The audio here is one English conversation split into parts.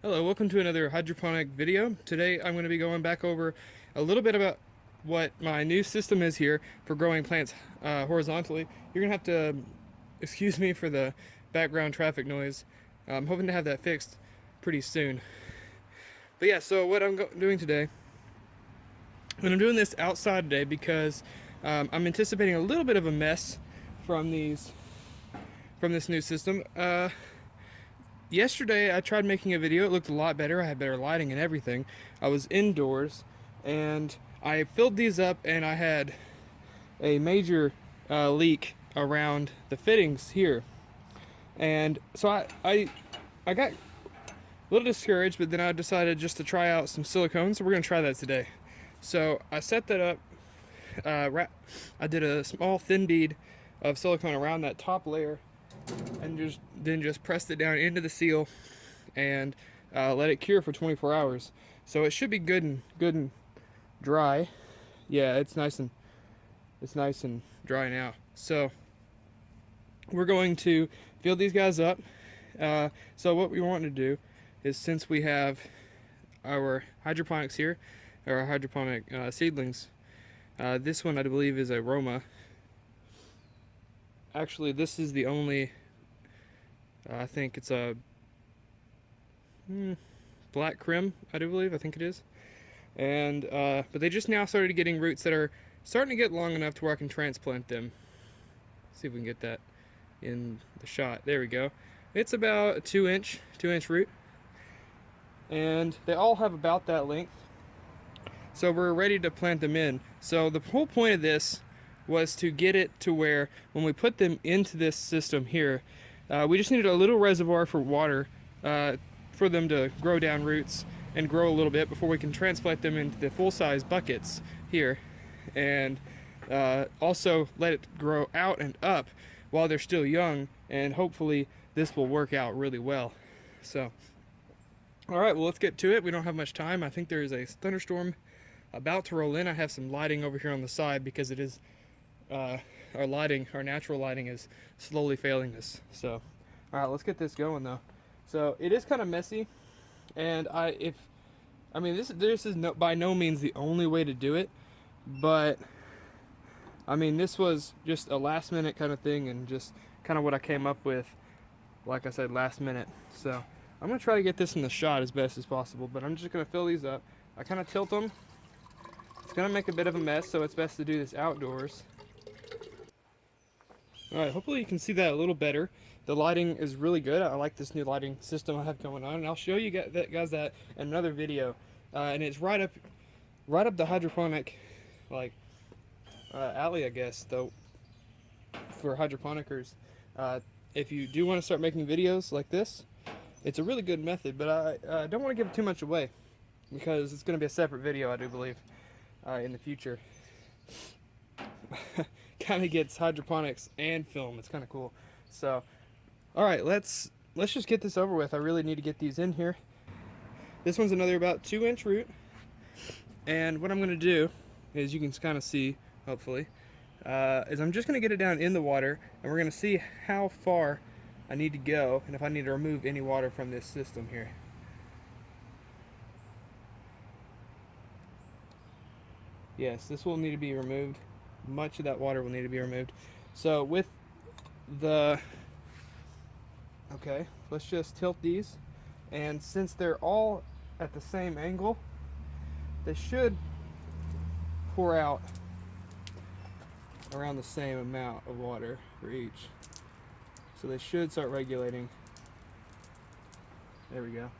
Hello, welcome to another hydroponic video. Today I'm going to be going back over a little bit about what my new system is here for growing plants horizontally. You're going to have to excuse me for the background traffic noise. I'm hoping to have that fixed pretty soon. But yeah, so what I'm doing today, and I'm doing this outside today because I'm anticipating a little bit of a mess from this new system. Yesterday I tried making a video. It looked a lot better. I had better lighting and everything. I was indoors and I filled these up and I had a major leak around the fittings here. And so I got a little discouraged, but then I decided just to try out some silicone. So we're going to try that today. So I set that up. I did a small thin bead of silicone around that top layer and just pressed it down into the seal and let it cure for 24 hours. So it should be good and dry. Yeah, it's nice and dry now. So we're going to fill these guys up. So what we want to do is, since we have our hydroponics here, or our hydroponic seedlings, this one I believe is a Roma. Actually, this is the only, I think it's a black crim, I do believe, I think it is. And, but they just now started getting roots that are starting to get long enough to where I can transplant them. See if we can get that in the shot. There we go. It's about a 2-inch root. And they all have about that length. So we're ready to plant them in. So the whole point of this was to get it to where when we put them into this system here, we just needed a little reservoir for water for them to grow down roots and grow a little bit before we can transplant them into the full-size buckets here, and also let it grow out and up while they're still young, and hopefully this will work out really well. So alright, well, let's get to it. We don't have much time. I think there is a thunderstorm about to roll in. I have some lighting over here on the side because it is our natural lighting is slowly failing us. So, all right, let's get this going though. So it is kind of messy, and this is by no means the only way to do it, but I mean, this was just a last minute kind of thing, and just kind of what I came up with, like I said, last minute. So I'm gonna try to get this in the shot as best as possible, but I'm just gonna fill these up. I kind of tilt them. It's gonna make a bit of a mess, so it's best to do this outdoors. Alright, hopefully you can see that a little better. The lighting is really good. I like this new lighting system I have going on, and I'll show you guys that in another video. And it's right up the hydroponic, like, alley, I guess, though, for hydroponicers. If you do want to start making videos like this, it's a really good method, but I don't want to give too much away because it's going to be a separate video, I do believe, in the future. Kind of gets hydroponics and film. It's kind of cool. So, all right, let's just get this over with. I really need to get these in here. This one's another about 2-inch root, and what I'm going to do is, you can kind of see, hopefully, is I'm just going to get it down in the water, and we're going to see how far I need to go and if I need to remove any water from this system here. Yes, this will need to be removed. Much of that water will need to be removed. So with the, okay, let's just tilt these, and since they're all at the same angle, they should pour out around the same amount of water for each. So they should start regulating. There we go.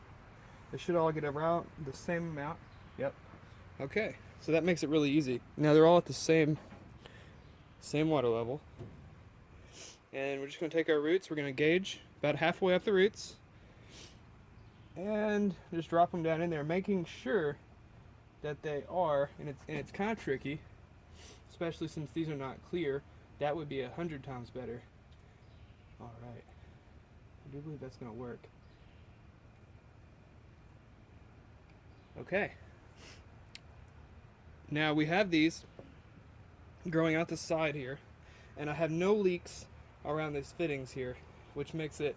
They should all get around the same amount. Yep. Okay, so that makes it really easy. Now they're all at the same water level, and we're just going to take our roots. We're going to gauge about halfway up the roots and just drop them down in there, making sure that they are, and it's kind of tricky, especially since these are not clear. That would be 100 times better. All right, I do believe that's going to work. Okay, now we have these growing out the side here, and I have no leaks around these fittings here, which makes it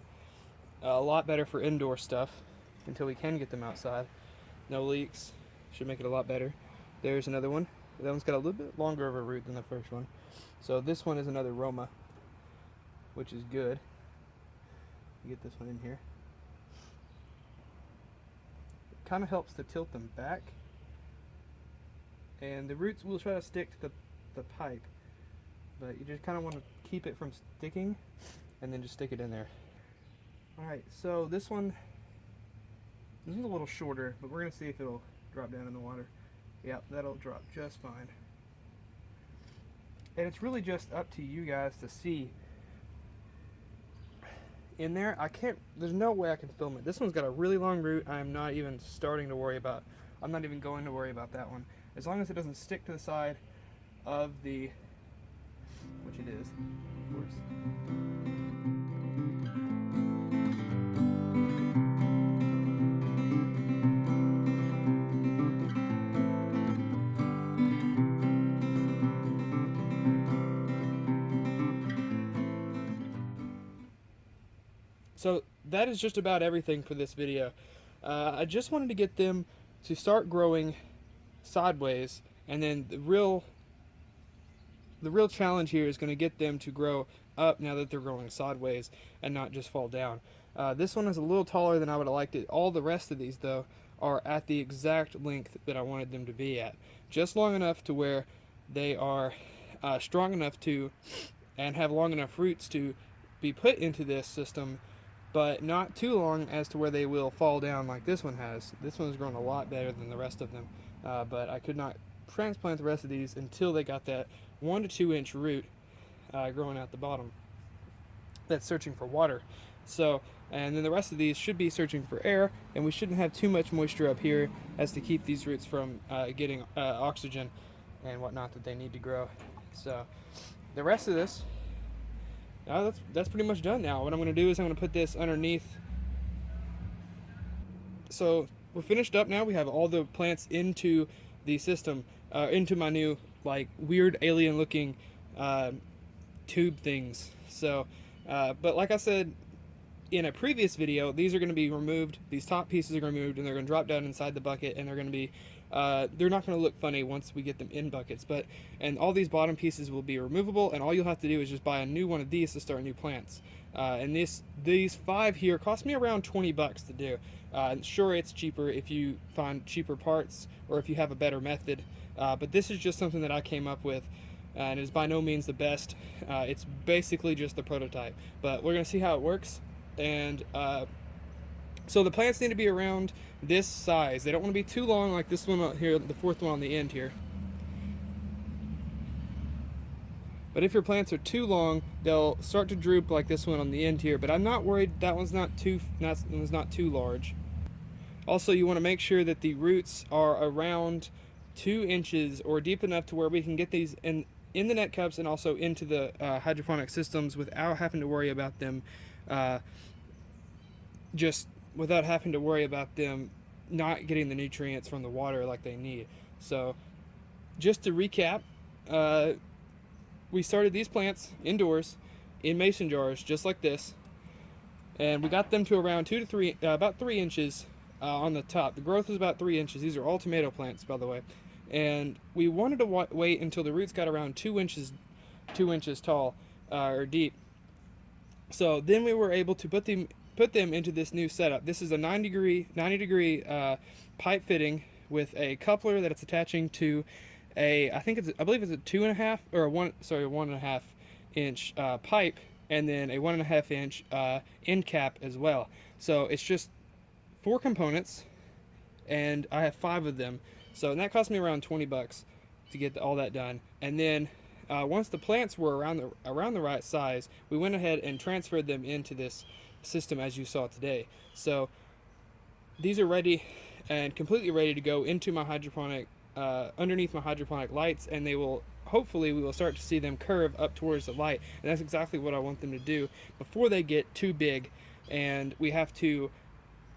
a lot better for indoor stuff. until we can get them outside. No leaks, should make it a lot better. There's another one. That one's got a little bit longer of a root than the first one. So this one is another Roma, which is good. Get this one in here. It kind of helps to tilt them back, and the roots will try to stick to the pipe, but you just kind of want to keep it from sticking, and then just stick it in there. Alright, so this is a little shorter, but we're going to see if it'll drop down in the water. Yep, that'll drop just fine. And it's really just up to you guys to see. In there, there's no way I can film it. This one's got a really long root. I'm not even going to worry about that one. As long as it doesn't stick to the side of the, which it is, of course. So that is just about everything for this video. I just wanted to get them to start growing sideways, and then the real challenge here is going to get them to grow up now that they're growing sideways and not just fall down. This one is a little taller than I would have liked it. All the rest of these, though, are at the exact length that I wanted them to be at. Just long enough to where they are strong enough to and have long enough roots to be put into this system, but not too long as to where they will fall down like this one has. This one's grown a lot better than the rest of them, but I could not transplant the rest of these until they got that 1 to 2 inch root growing out the bottom that's searching for water. So, and then the rest of these should be searching for air, and we shouldn't have too much moisture up here as to keep these roots from getting oxygen and whatnot that they need to grow. So the rest of this, that's pretty much done now. What I'm going to do is I'm going to put this underneath. So we're finished up now. We have all the plants into the system, into my new like weird alien looking tube things. So, but like I said in a previous video, these are going to be removed. These top pieces are going to be removed, and they're going to drop down inside the bucket, and they're going to be they're not going to look funny once we get them in buckets, and all these bottom pieces will be removable, and all you'll have to do is just buy a new one of these to start new plants. And these 5 here cost me around 20 bucks to do. Sure, it's cheaper if you find cheaper parts or if you have a better method, but this is just something that I came up with, and it is by no means the best. It's basically just the prototype, but we're going to see how it works. And so the plants need to be around this size. They don't want to be too long like this one out here, the 4th one on the end here. But if your plants are too long, they'll start to droop like this one on the end here. But I'm not worried. That one's not too large. Also, you want to make sure that the roots are around 2 inches or deep enough to where we can get these in the net cups and also into the hydroponic systems without having to worry about them not getting the nutrients from the water like they need. So just to recap, we started these plants indoors in mason jars just like this, and we got them to around about 3 inches on the top. The growth was about 3 inches. These are all tomato plants, by the way, and we wanted to wait until the roots got around 2 inches tall or deep. So then we were able to put them into this new setup. This is a 90 degree pipe fitting with a coupler that it's attaching to I believe it's a 2.5 or 1.5 inch pipe, and then a 1.5 inch end cap as well. So it's just 4 components, and I have 5 of them. So and that cost me around 20 bucks to get all that done. And then once the plants were around the right size, we went ahead and transferred them into this system as you saw today. So these are ready and completely ready to go into my hydroponic, underneath my hydroponic lights, and hopefully we will start to see them curve up towards the light, and that's exactly what I want them to do before they get too big and we have to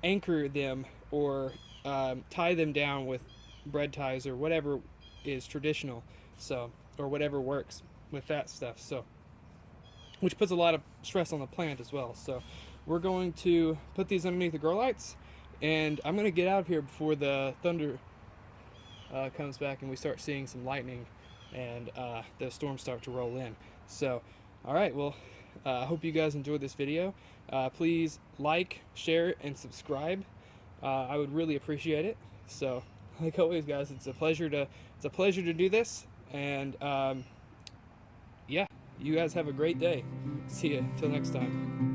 anchor them or tie them down with bread ties or whatever is traditional, so, or whatever works with that stuff, so, which puts a lot of stress on the plant as well. So we're going to put these underneath the grow lights And I'm gonna get out of here before the thunder comes back and we start seeing some lightning and the storms start to roll in. So, all right, well, I hope you guys enjoyed this video. Please like, share, and subscribe. I would really appreciate it. So, like always, guys, it's a pleasure to do this. And yeah, you guys have a great day. See you. Till next time.